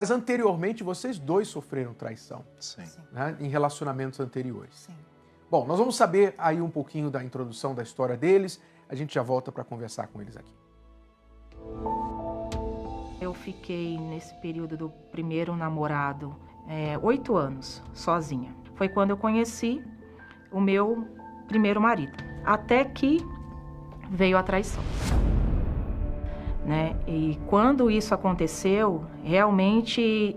Mas anteriormente vocês dois sofreram traição, Sim. né, em relacionamentos anteriores. Sim. Bom, nós vamos saber aí um pouquinho da introdução da história deles. A gente já volta para conversar com eles aqui. Eu fiquei nesse período do primeiro namorado 8 anos sozinha. Foi quando eu conheci o meu primeiro marido. Até que veio a traição. Né? E quando isso aconteceu, realmente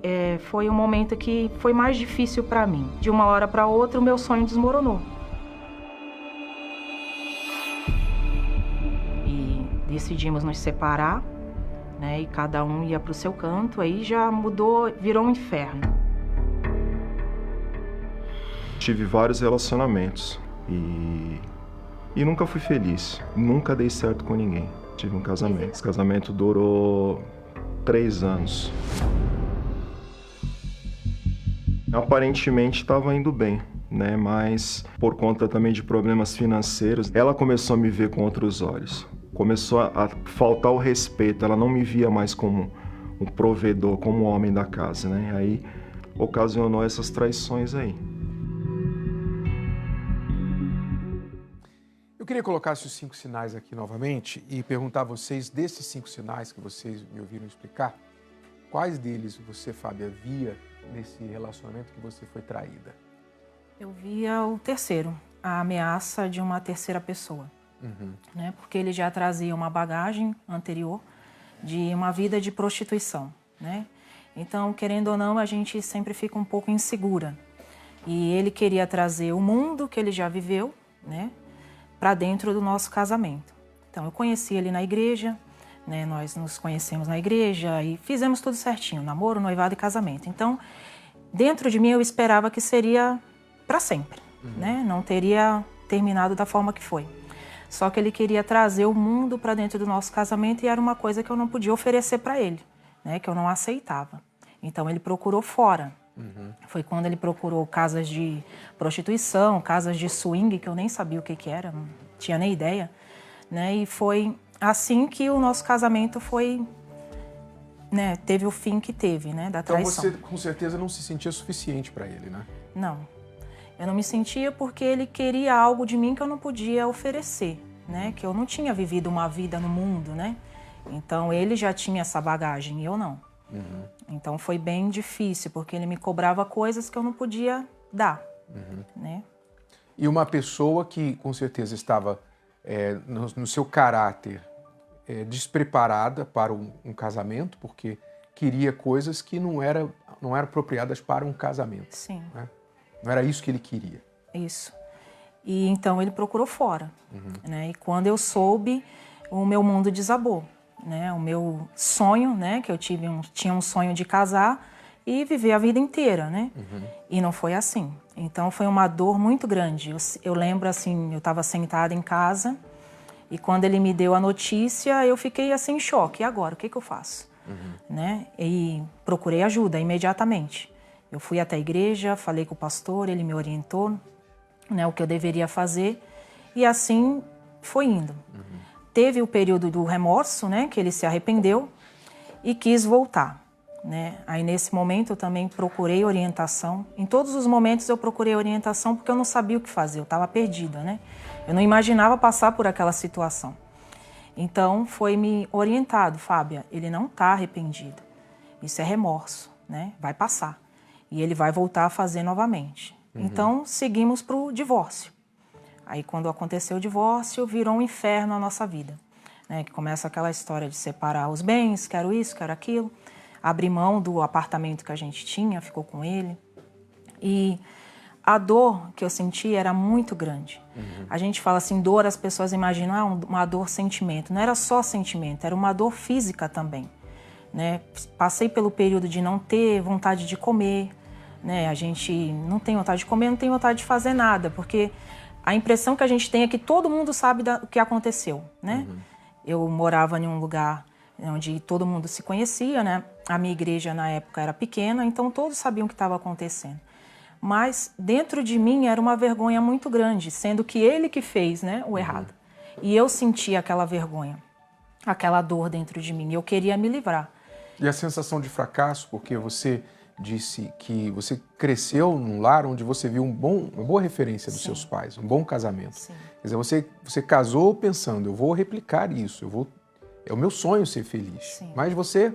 foi um momento que foi mais difícil para mim. De uma hora para outra, o meu sonho desmoronou. E decidimos nos separar, né? E cada um ia para o seu canto, aí já mudou, virou um inferno. Tive vários relacionamentos e nunca fui feliz. Nunca dei certo com ninguém. Tive um casamento. Esse casamento durou 3 anos. Aparentemente estava indo bem, né? Mas por conta também de problemas financeiros, ela começou a me ver com outros olhos. Começou a faltar o respeito. Ela não me via mais como um provedor, como um homem da casa, né? Aí ocasionou essas traições aí. Eu queria colocar esses 5 sinais aqui novamente e perguntar a vocês, desses 5 sinais que vocês me ouviram explicar, quais deles você, Fábia, via nesse relacionamento que você foi traída? Eu via o terceiro, a ameaça de uma terceira pessoa. Né? Porque ele já trazia uma bagagem anterior de uma vida de prostituição. Né? Então, querendo ou não, a gente sempre fica um pouco insegura. E ele queria trazer o mundo que ele já viveu, né, para dentro do nosso casamento. Então, eu conheci ele na igreja, né, nós nos conhecemos na igreja e fizemos tudo certinho, namoro, noivado e casamento. Então, dentro de mim, eu esperava que seria para sempre, né? Não teria terminado da forma que foi. Só que ele queria trazer o mundo para dentro do nosso casamento e era uma coisa que eu não podia oferecer para ele, né, que eu não aceitava. Então, ele procurou fora. Foi quando ele procurou casas de prostituição, casas de swing, que eu nem sabia o que era, não tinha nem ideia, né? E foi assim que o nosso casamento foi, né, teve o fim que teve, né, da traição. Então você com certeza não se sentia suficiente para ele, né? Não, eu não me sentia porque ele queria algo de mim que eu não podia oferecer, né? Que eu não tinha vivido uma vida no mundo, né? Então ele já tinha essa bagagem e eu não. Então foi bem difícil, porque ele me cobrava coisas que eu não podia dar, né? E uma pessoa que com certeza estava no seu caráter despreparada para um casamento, porque queria coisas que não eram apropriadas para um casamento. Sim. Né? Não era isso que ele queria. Isso. E então ele procurou fora, né? E quando eu soube, o meu mundo desabou. Né, o meu sonho, né, que eu tinha um sonho de casar e viver a vida inteira, né? E não foi assim. Então foi uma dor muito grande. Eu lembro assim, eu estava sentada em casa e quando ele me deu a notícia, eu fiquei assim em choque. E agora, o que eu faço? Né? E procurei ajuda imediatamente. Eu fui até a igreja, falei com o pastor, ele me orientou, né, o que eu deveria fazer e assim foi indo. Teve o período do remorso, né, que ele se arrependeu e quis voltar, né? Aí nesse momento eu também procurei orientação. Em todos os momentos eu procurei orientação porque eu não sabia o que fazer, eu estava perdida, né? Eu não imaginava passar por aquela situação. Então foi me orientado, Fábia, ele não está arrependido. Isso é remorso, né? Vai passar. E ele vai voltar a fazer novamente. Então seguimos para o divórcio. Aí, quando aconteceu o divórcio, virou um inferno a nossa vida. Né? Que começa aquela história de separar os bens, quero isso, quero aquilo. Abrir mão do apartamento que a gente tinha, ficou com ele. E a dor que eu senti era muito grande. A gente fala assim, dor, as pessoas imaginam uma dor sentimento. Não era só sentimento, era uma dor física também. Né? Passei pelo período de não ter vontade de comer. Né? A gente não tem vontade de comer, não tem vontade de fazer nada, porque a impressão que a gente tem é que todo mundo sabe o que aconteceu, né? Eu morava em um lugar onde todo mundo se conhecia, né? A minha igreja na época era pequena, então todos sabiam o que estava acontecendo. Mas dentro de mim era uma vergonha muito grande, sendo que ele que fez, né, o errado. E eu sentia aquela vergonha, aquela dor dentro de mim, e eu queria me livrar. E a sensação de fracasso, porque você disse que você cresceu num lar onde você viu uma boa referência dos seus pais, um bom casamento. Sim. Quer dizer, você casou pensando, eu vou replicar isso, é o meu sonho ser feliz. Sim. Mas você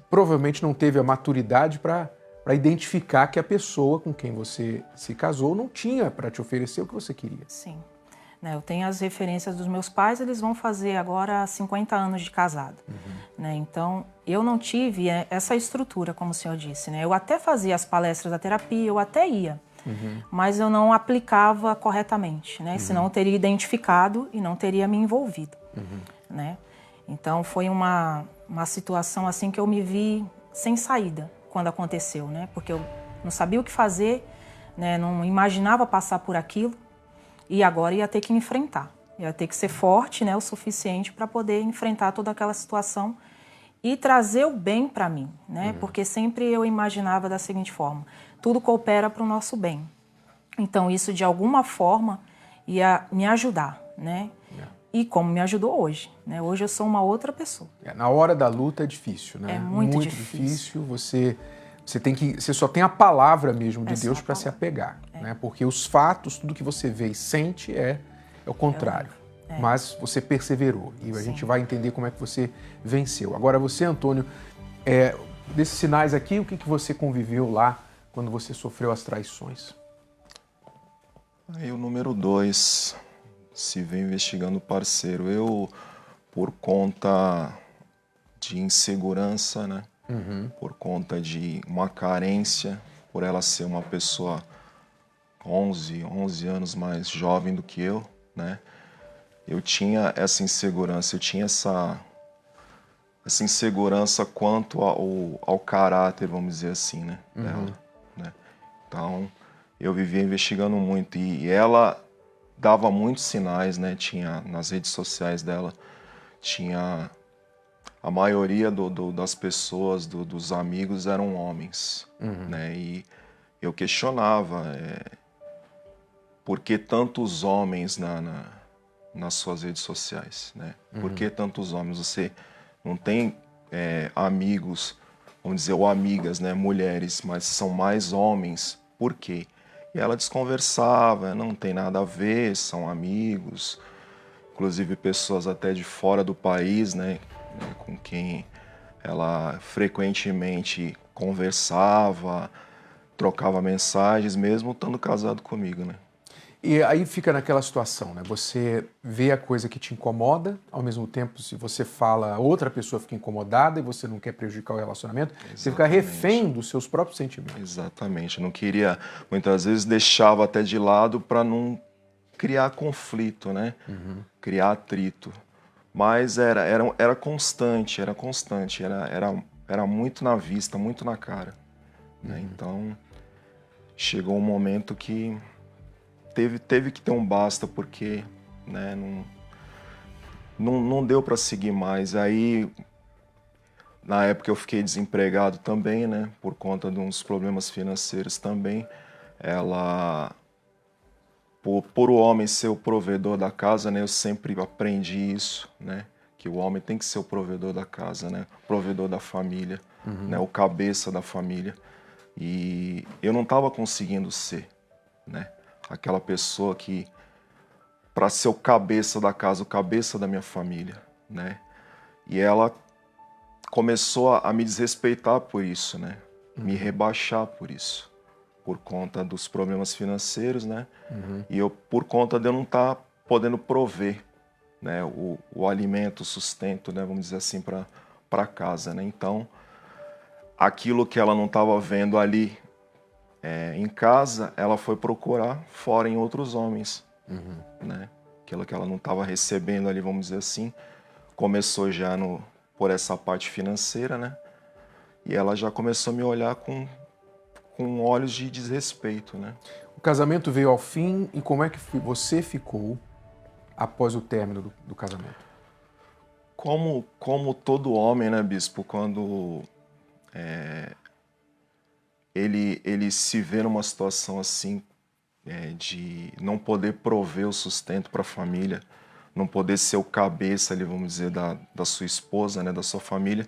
provavelmente não teve a maturidade para identificar que a pessoa com quem você se casou não tinha para te oferecer o que você queria. Sim. Né, eu tenho as referências dos meus pais, eles vão fazer agora 50 anos de casado. Né, então, eu não tive essa estrutura, como o senhor disse. Né? Eu até fazia as palestras da terapia, eu até ia, mas eu não aplicava corretamente, né? Senão eu teria identificado e não teria me envolvido. Né? Então, foi uma situação assim que eu me vi sem saída quando aconteceu, né? Porque eu não sabia o que fazer, né? Não imaginava passar por aquilo. E agora ia ter que enfrentar, ia ter que ser forte, né, o suficiente para poder enfrentar toda aquela situação e trazer o bem para mim, né? Porque sempre eu imaginava da seguinte forma: tudo coopera para o nosso bem. Então isso de alguma forma ia me ajudar, né? E como me ajudou hoje, né? Hoje eu sou uma outra pessoa. Na hora da luta é difícil, né? É muito difícil. Você só tem a palavra mesmo de Deus para se apegar, né? Porque os fatos, tudo que você vê e sente é o contrário. Mas você perseverou e a gente vai entender como é que você venceu. Agora você, Antônio, desses sinais aqui, o que você conviveu lá quando você sofreu as traições? Aí o número 2, se vem investigando o parceiro. Eu, por conta de insegurança, né? Por conta de uma carência, por ela ser uma pessoa 11 anos mais jovem do que eu, né? Eu tinha essa insegurança, eu tinha essa insegurança quanto ao caráter, vamos dizer assim, né? Dela, né? Então, eu vivia investigando muito e ela dava muitos sinais, né? Tinha nas redes sociais dela, tinha a maioria das pessoas, dos amigos eram homens, né? E eu questionava por que tantos homens nas suas redes sociais, né? Por que tantos homens? Você não tem amigos, vamos dizer, ou amigas, né? Mulheres, mas são mais homens. Por quê? E ela desconversava, não tem nada a ver, são amigos, inclusive pessoas até de fora do país, né? Com quem ela frequentemente conversava, trocava mensagens, mesmo estando casado comigo, né? E aí fica naquela situação, né? Você vê a coisa que te incomoda, ao mesmo tempo, se você fala, outra pessoa fica incomodada e você não quer prejudicar o relacionamento, Exatamente. Você fica refém dos seus próprios sentimentos. Exatamente. Não queria, muitas vezes deixava até de lado para não criar conflito, né? Criar atrito. Mas era constante, era muito na vista, muito na cara. Né? Então, chegou um momento que teve que ter um basta, porque né, não deu para seguir mais. Aí, na época eu fiquei desempregado também, né, por conta de uns problemas financeiros também. Ela, por o homem ser o provedor da casa, né, eu sempre aprendi isso, né, que o homem tem que ser o provedor da casa, né, o provedor da família, né, o cabeça da família. E eu não estava conseguindo ser, né, aquela pessoa que, para ser o cabeça da casa, o cabeça da minha família, né? E ela começou a me desrespeitar por isso, né? Me rebaixar por isso, por conta dos problemas financeiros, né? E por conta de eu não estar podendo prover, né? O alimento, o sustento, né? Vamos dizer assim, para casa, né? Então, aquilo que ela não estava vendo ali em casa, ela foi procurar fora em outros homens, né? Aquilo que ela não estava recebendo ali, vamos dizer assim, começou já por essa parte financeira, né? E ela já começou a me olhar com olhos de desrespeito, né? O casamento veio ao fim e como é que você ficou após o término do casamento? Como todo homem, né, bispo, quando ele se vê numa situação assim, de não poder prover o sustento para a família, não poder ser o cabeça ali, vamos dizer, da sua esposa, né, da sua família,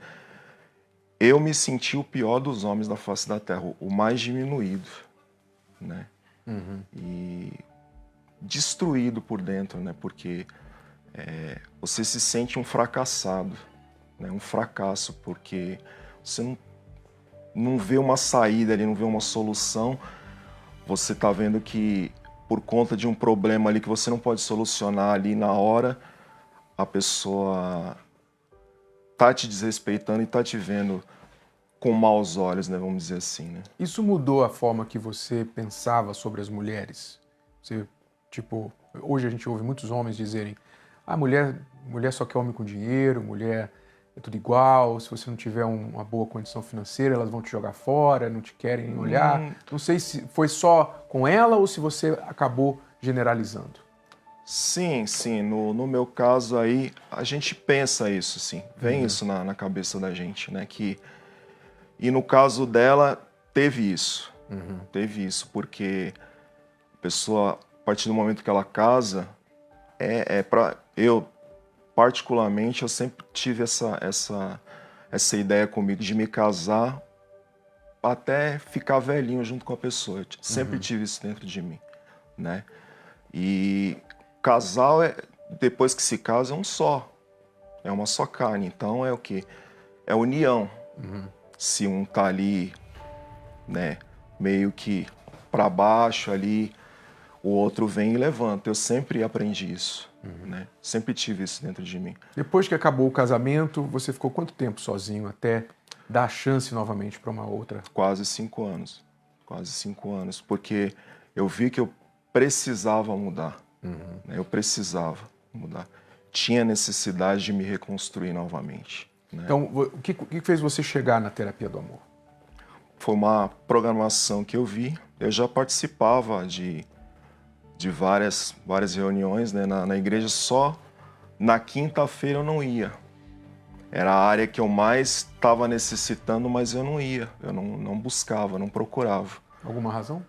eu me senti o pior dos homens da face da terra, o mais diminuído, né? E destruído por dentro, né? Porque você se sente um fracassado, né? Um fracasso, porque você não vê uma saída ali, não vê uma solução. Você tá vendo que por conta de um problema ali que você não pode solucionar ali na hora, a pessoa tá te desrespeitando e tá te vendo com maus olhos, né? Vamos dizer assim, né? Isso mudou a forma que você pensava sobre as mulheres? Você, tipo, hoje a gente ouve muitos homens dizerem: ah, mulher só quer homem com dinheiro, mulher é tudo igual, se você não tiver uma boa condição financeira, elas vão te jogar fora, não te querem olhar. Não sei se foi só com ela ou se você acabou generalizando. Sim, sim. No meu caso aí, a gente pensa isso, sim. Vem isso na cabeça da gente, né? E no caso dela, teve isso. Teve isso, porque a pessoa, a partir do momento que ela casa, eu, particularmente, eu sempre tive essa ideia comigo de me casar até ficar velhinho junto com a pessoa. Eu sempre tive isso dentro de mim, né? E casal, depois que se casa, é um só. É uma só carne. Então é o quê? É união. Se um tá ali, né, meio que para baixo ali, o outro vem e levanta. Eu sempre aprendi isso, né? Sempre tive isso dentro de mim. Depois que acabou o casamento, você ficou quanto tempo sozinho até dar a chance novamente para uma outra? Quase 5 anos. Quase 5 anos. Porque eu vi que eu precisava mudar. Né? Eu precisava mudar. Tinha necessidade de me reconstruir novamente. Né? Então, o que fez você chegar na terapia do amor? Foi uma programação que eu vi. Eu já participava de várias reuniões, né, na igreja, só na quinta-feira eu não ia. Era a área que eu mais estava necessitando, mas eu não ia. Eu não buscava, não procurava. Alguma razão?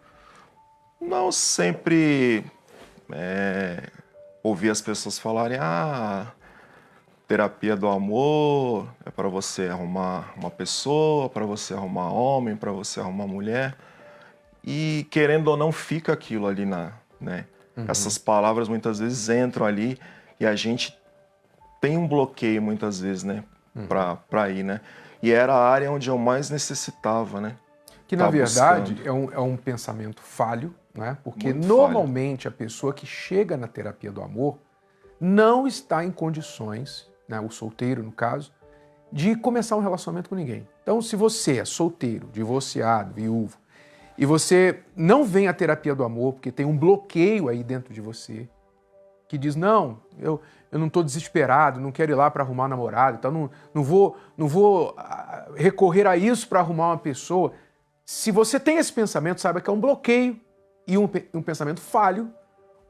Não, sempre ouvi as pessoas falarem: terapia do amor é para você arrumar uma pessoa, para você arrumar homem, para você arrumar mulher. E querendo ou não, fica aquilo ali né? Essas palavras muitas vezes entram ali e a gente tem um bloqueio muitas vezes, né? Para ir, né? E era a área onde eu mais necessitava, né? Que na verdade é um pensamento falho, né? Porque Muito normalmente a pessoa que chega na terapia do amor não está em condições, né, o solteiro no caso, de começar um relacionamento com ninguém. Então, se você é solteiro, divorciado, viúvo, e você não vem à terapia do amor porque tem um bloqueio aí dentro de você, que diz: não, eu não estou desesperado, não quero ir lá para arrumar namorado, então não vou recorrer a isso para arrumar uma pessoa. Se você tem esse pensamento, saiba que é um bloqueio e um pensamento falho,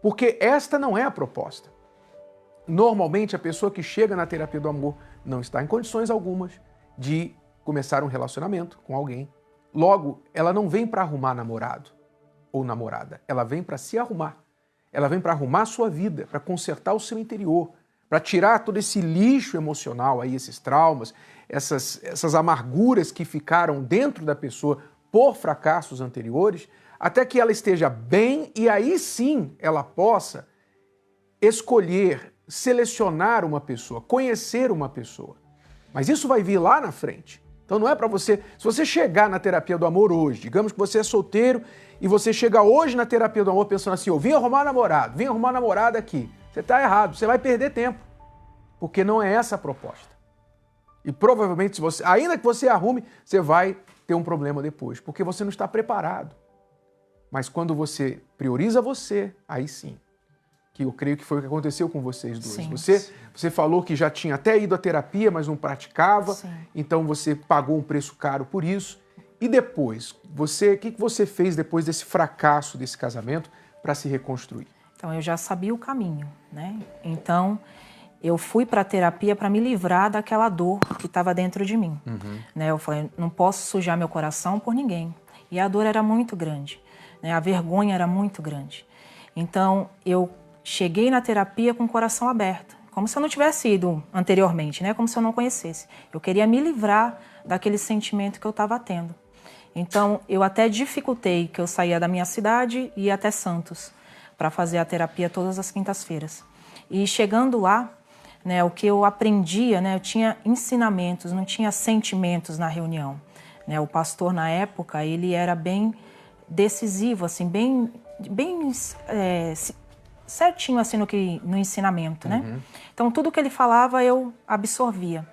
porque esta não é a proposta. Normalmente, a pessoa que chega na terapia do amor não está em condições algumas de começar um relacionamento com alguém. Logo, ela não vem para arrumar namorado ou namorada, ela vem para se arrumar. Ela vem para arrumar a sua vida, para consertar o seu interior, para tirar todo esse lixo emocional, aí, esses traumas, essas amarguras que ficaram dentro da pessoa por fracassos anteriores, até que ela esteja bem e aí sim ela possa escolher, selecionar uma pessoa, conhecer uma pessoa. Mas isso vai vir lá na frente. Então não é para você... Se você chegar na terapia do amor hoje, digamos que você é solteiro e você chega hoje na terapia do amor pensando assim: eu vim arrumar namorado, vim arrumar namorada aqui. Você está errado, você vai perder tempo. Porque não é essa a proposta. E provavelmente, se você, ainda que você arrume, você vai ter um problema depois, porque você não está preparado. Mas quando você prioriza você, aí sim. Que eu creio que foi o que aconteceu com vocês dois. Sim. Você falou que já tinha até ido à terapia, mas não praticava. Sim. Então você pagou um preço caro por isso. E depois, o que você fez depois desse fracasso desse casamento para se reconstruir? Então, eu já sabia o caminho, né? Então, eu fui para a terapia para me livrar daquela dor que estava dentro de mim. Né? Eu falei: não posso sujar meu coração por ninguém. E a dor era muito grande, né? A vergonha era muito grande. Então, eu cheguei na terapia com o coração aberto, como se eu não tivesse ido anteriormente, né? Como se eu não conhecesse. Eu queria me livrar daquele sentimento que eu estava tendo. Então, eu até dificultei que eu saía da minha cidade e ia até Santos para fazer a terapia todas as quintas-feiras. E chegando lá, né, o que eu aprendia, né, eu tinha ensinamentos, não tinha sentimentos na reunião. Né? O pastor, na época, ele era bem decisivo, assim, bem certinho assim, no ensinamento. Né? Então, tudo que ele falava, eu absorvia.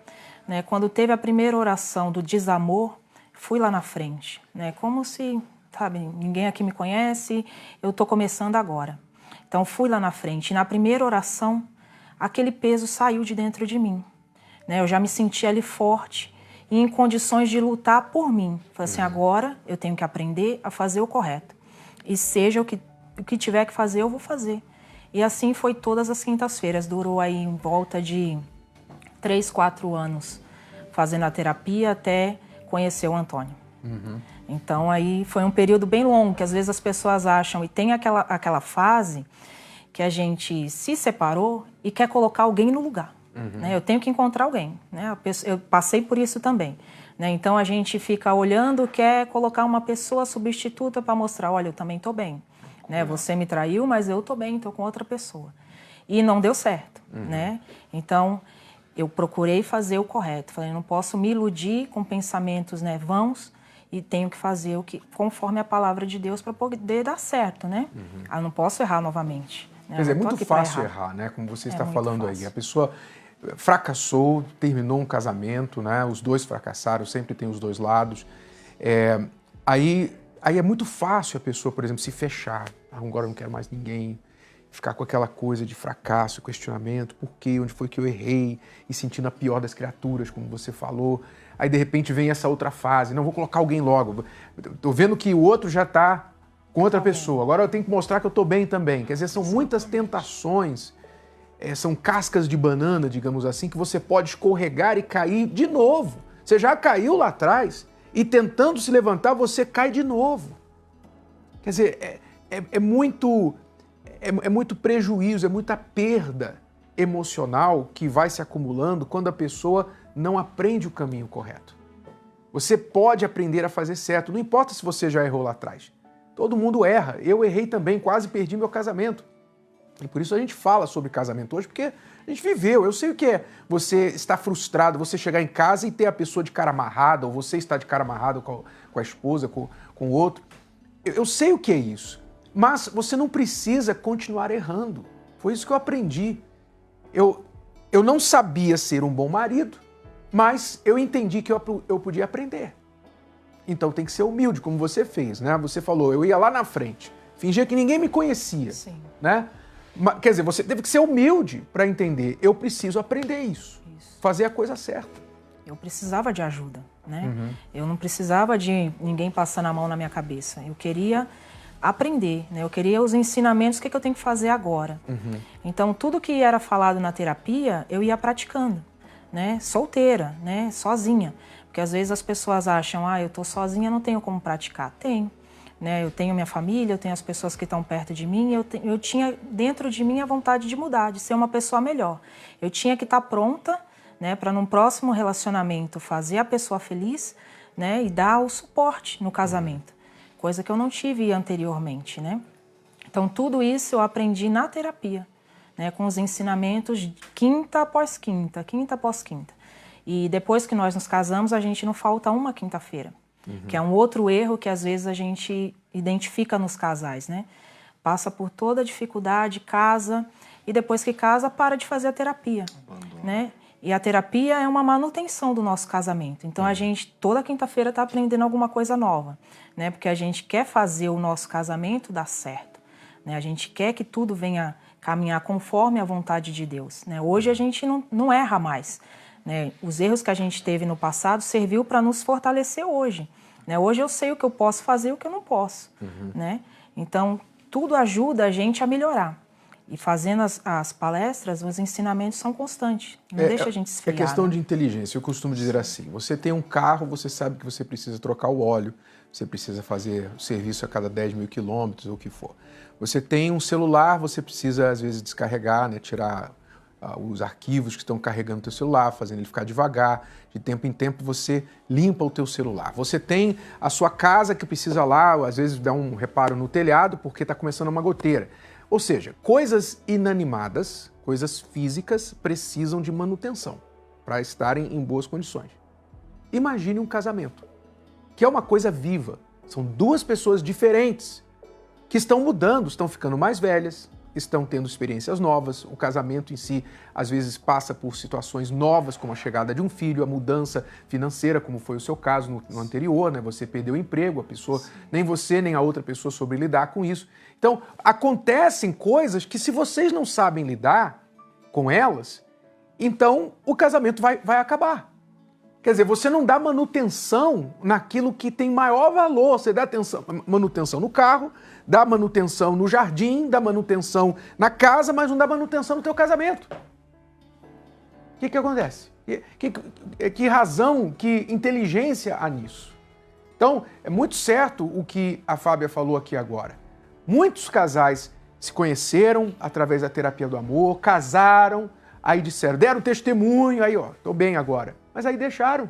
Né? Quando teve a primeira oração do desamor, fui lá na frente, né? Como se, sabe, ninguém aqui me conhece, eu estou começando agora. Então, fui lá na frente. E na primeira oração, aquele peso saiu de dentro de mim. Né? Eu já me senti ali forte e em condições de lutar por mim. Falei assim, agora eu tenho que aprender a fazer o correto. E seja o que tiver que fazer, eu vou fazer. E assim foi todas as quintas-feiras. Durou aí em volta de 3, 4 anos fazendo a terapia até conhecer o Antônio. Então, aí foi um período bem longo, que às vezes as pessoas acham, e tem aquela fase que a gente se separou e quer colocar alguém no lugar. Né? Eu tenho que encontrar alguém. Né? Eu passei por isso também. Né? Então, a gente fica olhando, quer colocar uma pessoa substituta para mostrar, olha, eu também estou bem. Né? Você me traiu, mas eu estou bem, estou com outra pessoa. E não deu certo. Né? Então, eu procurei fazer o correto. Falei, não posso me iludir com pensamentos, né, vãos, e tenho que fazer o que conforme a palavra de Deus para poder dar certo, né? Eu não posso errar novamente. Né? Quer dizer, é muito fácil errar, né? Como você está falando aí. A pessoa fracassou, terminou um casamento, né? Os dois fracassaram, sempre tem os dois lados. Aí é muito fácil a pessoa, por exemplo, se fechar. Agora eu não quero mais ninguém. Ficar com aquela coisa de fracasso, questionamento, por quê, onde foi que eu errei, e sentindo a pior das criaturas, como você falou. Aí, de repente, vem essa outra fase, não, vou colocar alguém logo. Tô vendo que o outro já está com outra pessoa, agora eu tenho que mostrar que eu estou bem também. Quer dizer, são muitas tentações, são cascas de banana, digamos assim, que você pode escorregar e cair de novo. Você já caiu lá atrás, e tentando se levantar, você cai de novo. Quer dizer, é muito prejuízo, é muita perda emocional que vai se acumulando quando a pessoa não aprende o caminho correto. Você pode aprender a fazer certo, não importa se você já errou lá atrás. Todo mundo erra, eu errei também, quase perdi meu casamento. E por isso a gente fala sobre casamento hoje, porque a gente viveu. Eu sei o que é você estar frustrado, você chegar em casa e ter a pessoa de cara amarrada, ou você estar de cara amarrado com a esposa, com o outro. Eu sei o que é isso. Mas você não precisa continuar errando. Foi isso que eu aprendi. Eu não sabia ser um bom marido, mas eu entendi que eu podia aprender. Então tem que ser humilde, como você fez, né? Você falou, eu ia lá na frente, fingia que ninguém me conhecia. Sim. Né? Quer dizer, você teve que ser humilde para entender, eu preciso aprender isso, fazer a coisa certa. Eu precisava de ajuda, né? Eu não precisava de ninguém passando a mão na minha cabeça. Eu queria aprender, né? Eu queria os ensinamentos, o que eu tenho que fazer agora. Então, tudo que era falado na terapia, eu ia praticando, né? Solteira, né? Sozinha. Porque às vezes as pessoas acham, eu tô sozinha, não tenho como praticar. Tenho, né? Eu tenho minha família, eu tenho as pessoas que estão perto de mim, eu tinha dentro de mim a vontade de mudar, de ser uma pessoa melhor. Eu tinha que estar pronta, né? Para num próximo relacionamento fazer a pessoa feliz, né? E dar o suporte no casamento. Coisa que eu não tive anteriormente, né? Então, tudo isso eu aprendi na terapia, né? Com os ensinamentos quinta após quinta, quinta após quinta. E depois que nós nos casamos, a gente não falta uma quinta-feira, que é um outro erro que às vezes a gente identifica nos casais, né? Passa por toda a dificuldade, casa, e depois que casa, para de fazer a terapia, né? E a terapia é uma manutenção do nosso casamento. Então, a gente, toda quinta-feira, está aprendendo alguma coisa nova, né? Porque a gente quer fazer o nosso casamento dar certo, né? A gente quer que tudo venha caminhar conforme a vontade de Deus, né? Hoje, a gente não erra mais, né? Os erros que a gente teve no passado serviu para nos fortalecer hoje, né? Hoje, eu sei o que eu posso fazer e o que eu não posso, né? Então, tudo ajuda a gente a melhorar. E fazendo as palestras, os ensinamentos são constantes. Não deixa a gente esfriar. É questão, né? de inteligência. Eu costumo dizer assim, você tem um carro, você sabe que você precisa trocar o óleo, você precisa fazer o serviço a cada 10 mil quilômetros, ou o que for. Você tem um celular, você precisa, às vezes, descarregar, né, tirar os arquivos que estão carregando o teu celular, fazendo ele ficar devagar. De tempo em tempo você limpa o teu celular. Você tem a sua casa que precisa lá, às vezes dá um reparo no telhado porque está começando uma goteira. Ou seja, coisas inanimadas, coisas físicas precisam de manutenção para estarem em boas condições. Imagine um casamento, que é uma coisa viva. São duas pessoas diferentes que estão mudando, estão ficando mais velhas, estão tendo experiências novas. O casamento em si, às vezes, passa por situações novas, como a chegada de um filho, a mudança financeira, como foi o seu caso no anterior, né? Você perdeu o emprego, a pessoa, nem você, nem a outra pessoa soube lidar com isso. Então, acontecem coisas que, se vocês não sabem lidar com elas, então o casamento vai acabar. Quer dizer, você não dá manutenção naquilo que tem maior valor. Você dá manutenção no carro, dá manutenção no jardim, dá manutenção na casa, mas não dá manutenção no teu casamento. O que acontece? Que razão, que inteligência há nisso? Então, é muito certo o que a Fábia falou aqui agora. Muitos casais se conheceram através da terapia do amor, casaram, aí disseram, deram testemunho, aí ó, tô bem agora. Mas aí deixaram,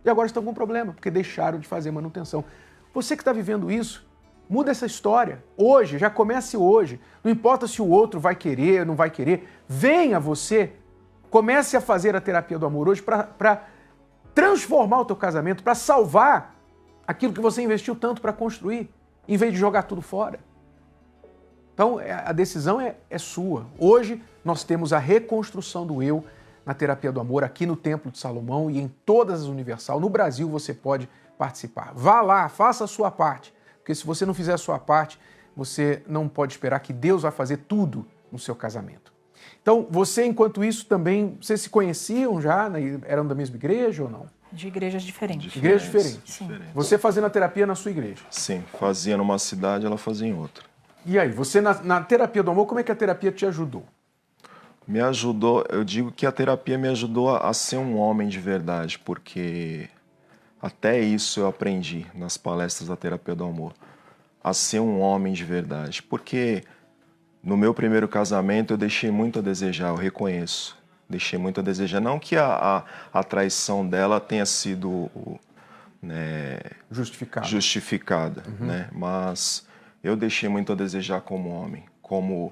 e agora estão com problema, porque deixaram de fazer manutenção. Você que está vivendo isso, muda essa história. Hoje, já comece hoje. Não importa se o outro vai querer ou não vai querer. Venha você, comece a fazer a terapia do amor hoje para transformar o teu casamento, para salvar aquilo que você investiu tanto para construir, em vez de jogar tudo fora. Então, a decisão é sua. Hoje, nós temos a reconstrução do eu na terapia do amor aqui no Templo de Salomão e em todas as Universal. No Brasil você pode participar. Vá lá, faça a sua parte, porque se você não fizer a sua parte, você não pode esperar que Deus vai fazer tudo no seu casamento. Então, você, enquanto isso, também, vocês se conheciam já? Eram da mesma igreja ou não? De igrejas diferentes. Igrejas diferentes. Sim. Você fazendo a terapia na sua igreja? Sim, fazia numa cidade, ela fazia em outra. E aí, você na terapia do amor, como é que a terapia te ajudou? Me ajudou, eu digo que a terapia me ajudou a ser um homem de verdade, porque até isso eu aprendi nas palestras da terapia do amor, a ser um homem de verdade. Porque no meu primeiro casamento eu deixei muito a desejar, eu reconheço. Deixei muito a desejar. Não que a traição dela tenha sido justificada, né? Mas eu deixei muito a desejar como homem, como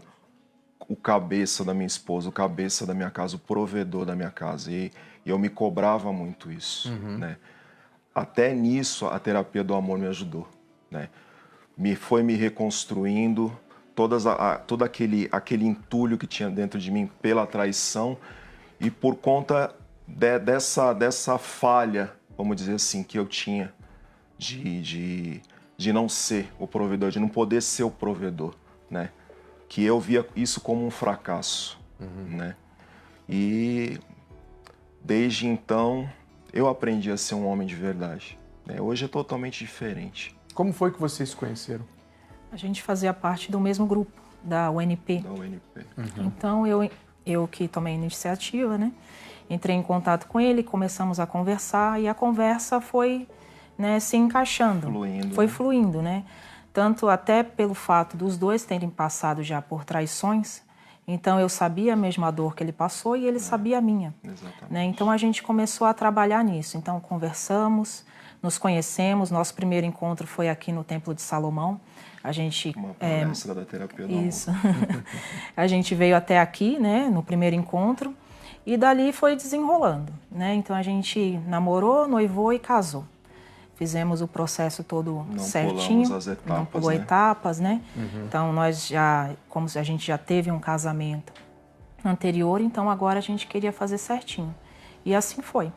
o cabeça da minha esposa, o cabeça da minha casa, o provedor da minha casa. E eu me cobrava muito isso, né? Até nisso a terapia do amor me ajudou, né? Foi me reconstruindo, todo aquele entulho que tinha dentro de mim pela traição e por conta dessa falha, vamos dizer assim, que eu tinha de não ser o provedor, de não poder ser o provedor, né? Que eu via isso como um fracasso, né? E desde então eu aprendi a ser um homem de verdade, né? Hoje é totalmente diferente. Como foi que vocês se conheceram? A gente fazia parte do mesmo grupo, da UNP. Da UNP. Então eu que tomei a iniciativa, né? Entrei em contato com ele, começamos a conversar e a conversa foi, né, se encaixando. Foi fluindo, né? Tanto até pelo fato dos dois terem passado já por traições, então eu sabia a mesma dor que ele passou e ele sabia a minha. Exatamente. Né? Então a gente começou a trabalhar nisso. Então conversamos, nos conhecemos. Nosso primeiro encontro foi aqui no Templo de Salomão. A gente uma palestra da terapia do amor. Isso. A gente veio até aqui, né, no primeiro encontro, e dali foi desenrolando, né? Então a gente namorou, noivou e casou. Fizemos o processo todo certinho, as etapas, não pulou etapas, né? Então nós já, como a gente já teve um casamento anterior, então agora a gente queria fazer certinho. E assim foi.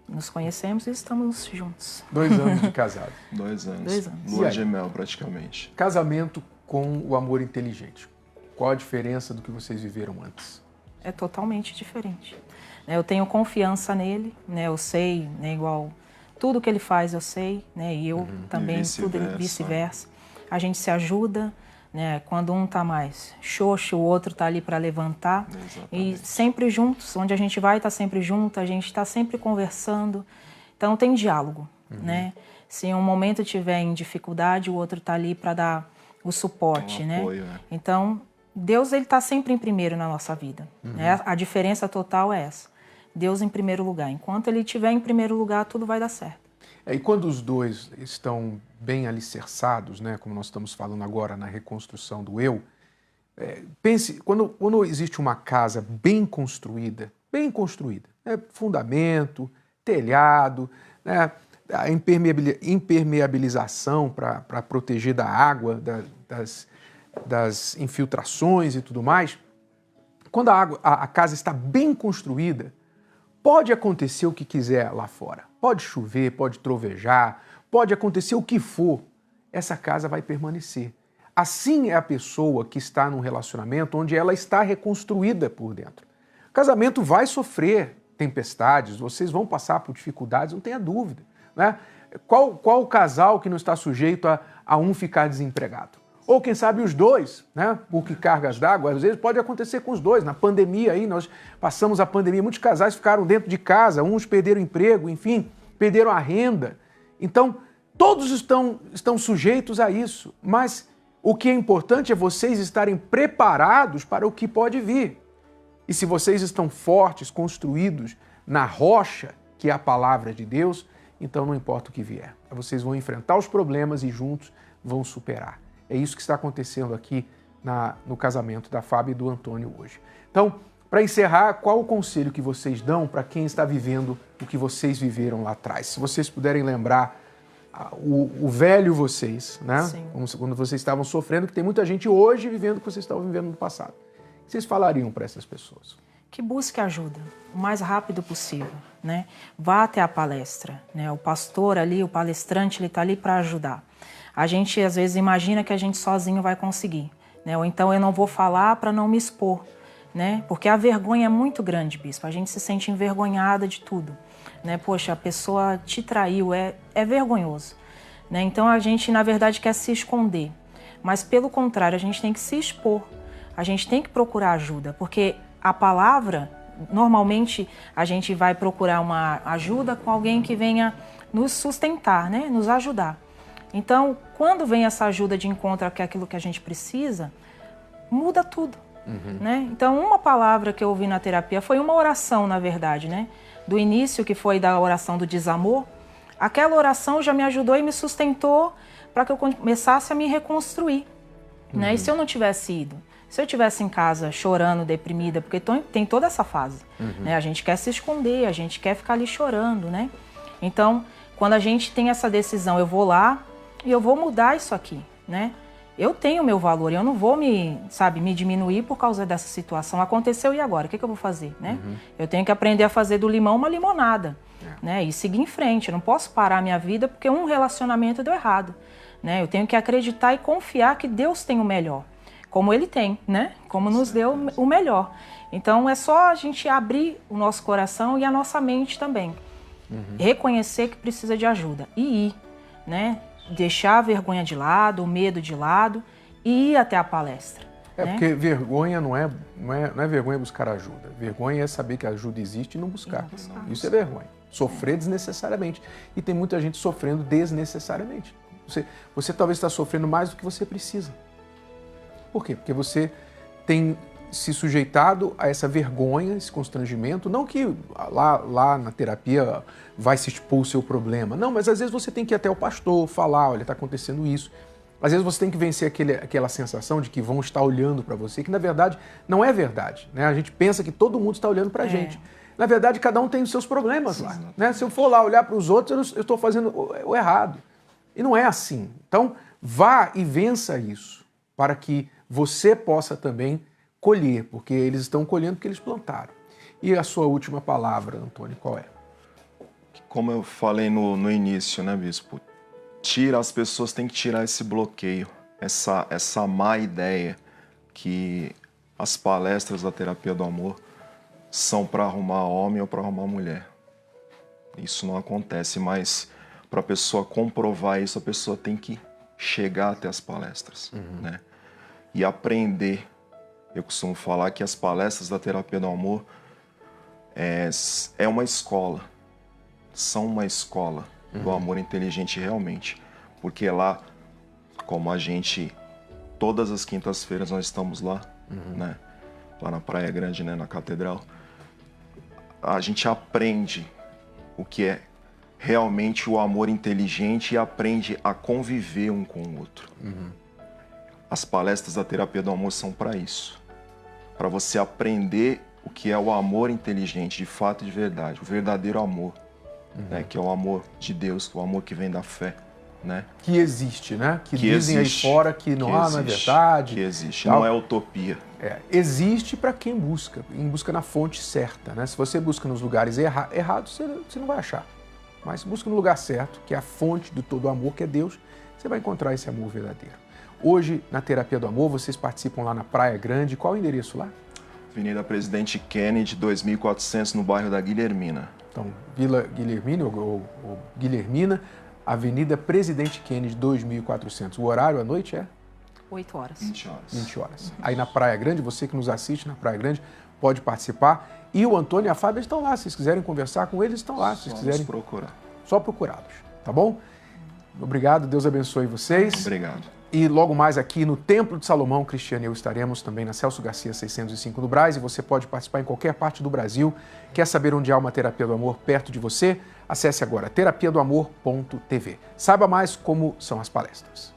Nos conhecemos e estamos juntos. 2 anos de casado. 2 anos. 2 anos. Lua de mel, praticamente. Casamento com o amor inteligente. Qual a diferença do que vocês viveram antes? É totalmente diferente. Eu tenho confiança nele, né? Eu sei, né, igual tudo que ele faz eu sei, né? E eu também, tudo vice-versa. A gente se ajuda, né? Quando um tá mais xoxo, o outro tá ali para levantar. Exatamente. E sempre juntos, onde a gente vai tá sempre junto, a gente tá sempre conversando. Então tem diálogo, né? Se um momento tiver em dificuldade, o outro tá ali para dar o suporte, um né? apoio, né? Então Deus, ele está sempre em primeiro na nossa vida. Né? A diferença total é essa. Deus em primeiro lugar. Enquanto ele estiver em primeiro lugar, tudo vai dar certo. E quando os dois estão bem alicerçados, né, como nós estamos falando agora na reconstrução do eu, pense, quando existe uma casa bem construída, né, fundamento, telhado, né, a impermeabilização para proteger da água, das infiltrações e tudo mais, quando a casa está bem construída, pode acontecer o que quiser lá fora. Pode chover, pode trovejar, pode acontecer o que for. Essa casa vai permanecer. Assim é a pessoa que está num relacionamento onde ela está reconstruída por dentro. O casamento vai sofrer tempestades, vocês vão passar por dificuldades, não tenha dúvida. Né? Qual o casal que não está sujeito a um ficar desempregado? Ou quem sabe os dois, né? Porque cargas d'água, às vezes pode acontecer com os dois. Na pandemia aí, nós passamos a pandemia, muitos casais ficaram dentro de casa, uns perderam o emprego, enfim, perderam a renda. Então, todos estão sujeitos a isso, mas o que é importante é vocês estarem preparados para o que pode vir. E se vocês estão fortes, construídos na rocha, que é a palavra de Deus, então não importa o que vier. Vocês vão enfrentar os problemas e juntos vão superar. É isso que está acontecendo aqui no casamento da Fábio e do Antônio hoje. Então, para encerrar, qual o conselho que vocês dão para quem está vivendo o que vocês viveram lá atrás? Se vocês puderem lembrar o velho vocês, né? Quando vocês estavam sofrendo, que tem muita gente hoje vivendo o que vocês estavam vivendo no passado. O que vocês falariam para essas pessoas? Que busque ajuda o mais rápido possível, né? Vá até a palestra, né? O pastor ali, o palestrante, ele está ali para ajudar. A gente, às vezes, imagina que a gente sozinho vai conseguir, né? Ou então eu não vou falar para não me expor, né? Porque a vergonha é muito grande, bispo. A gente se sente envergonhada de tudo, né? Poxa, a pessoa te traiu, é vergonhoso, né? Então a gente, na verdade, quer se esconder. Mas, pelo contrário, a gente tem que se expor. A gente tem que procurar ajuda, porque a palavra, normalmente, a gente vai procurar uma ajuda com alguém que venha nos sustentar, né? Nos ajudar. Então, quando vem essa ajuda de encontro com aquilo que a gente precisa, muda tudo, né? Então, uma palavra que eu ouvi na terapia foi uma oração, na verdade, né? Do início, que foi da oração do desamor, aquela oração já me ajudou e me sustentou para que eu começasse a me reconstruir, né? E se eu não tivesse ido? Se eu estivesse em casa chorando, deprimida, porque tem toda essa fase, né? A gente quer se esconder, a gente quer ficar ali chorando, né? Então, quando a gente tem essa decisão, eu vou lá e eu vou mudar isso aqui, né? Eu tenho meu valor, eu não vou me diminuir por causa dessa situação. Aconteceu e agora? O que eu vou fazer, né? Eu tenho que aprender a fazer do limão uma limonada, né? E seguir em frente. Eu não posso parar a minha vida porque um relacionamento deu errado, né? Eu tenho que acreditar e confiar que Deus tem o melhor, como Ele tem, né? Como nos deu o melhor. Então é só a gente abrir o nosso coração e a nossa mente também. Reconhecer que precisa de ajuda e ir, né? Deixar a vergonha de lado, o medo de lado e ir até a palestra. Né? Porque vergonha não é vergonha buscar ajuda. Vergonha é saber que a ajuda existe e não buscar. Isso é vergonha. Sofrer desnecessariamente. E tem muita gente sofrendo desnecessariamente. Você talvez está sofrendo mais do que você precisa. Por quê? Porque você tem se sujeitado a essa vergonha, esse constrangimento, não que lá na terapia vai se expor o seu problema, não, mas às vezes você tem que ir até o pastor, falar, olha, está acontecendo isso. Às vezes você tem que vencer aquela sensação de que vão estar olhando para você, que na verdade não é verdade, né? A gente pensa que todo mundo está olhando para a gente. Na verdade, cada um tem os seus problemas lá, né? Se eu for lá olhar para os outros, eu estou fazendo o errado. E não é assim. Então, vá e vença isso, para que você possa também colher, porque eles estão colhendo porque eles plantaram. E a sua última palavra, Antônio, qual é? Como eu falei no início, né, bispo? As pessoas têm que tirar esse bloqueio, essa má ideia que as palestras da terapia do amor são para arrumar homem ou para arrumar mulher. Isso não acontece, mas para a pessoa comprovar isso, a pessoa tem que chegar até as palestras, né? E aprender. Eu costumo falar que as palestras da terapia do amor é uma escola. São uma escola do amor inteligente realmente. Porque lá, como todas as quintas-feiras nós estamos lá, né? Lá na Praia Grande, né, na Catedral. A gente aprende o que é realmente o amor inteligente e aprende a conviver um com o outro. As palestras da terapia do amor são para isso. Para você aprender o que é o amor inteligente, de fato e de verdade. O verdadeiro amor, né? Que é o amor de Deus, o amor que vem da fé, né? Que existe, né? Que dizem existe, aí fora que não não é verdade. Que existe, tal. não é utopia. Existe para quem busca, na fonte certa, né? Se você busca nos lugares errados, você não vai achar. Mas se busca no lugar certo, que é a fonte de todo o amor, que é Deus, você vai encontrar esse amor verdadeiro. Hoje, na Terapia do Amor, vocês participam lá na Praia Grande. Qual é o endereço lá? Avenida Presidente Kennedy, 2400, no bairro da Guilhermina. Então, Vila Guilhermina ou Guilhermina, Avenida Presidente Kennedy, 2400. O horário à noite é? 8 horas. 20 horas. 20 horas. Aí na Praia Grande, você que nos assiste na Praia Grande, pode participar. E o Antônio e a Fábia estão lá. Se vocês quiserem conversar com eles, estão lá. Se vocês quiserem, procurar. só procurá-los, tá bom? Obrigado, Deus abençoe vocês. Obrigado. E logo mais aqui no Templo de Salomão, Cristiano e eu estaremos também na Celso Garcia 605 no Brás, e você pode participar em qualquer parte do Brasil. Quer saber onde há uma terapia do amor perto de você? Acesse agora terapiadoamor.tv. Saiba mais como são as palestras.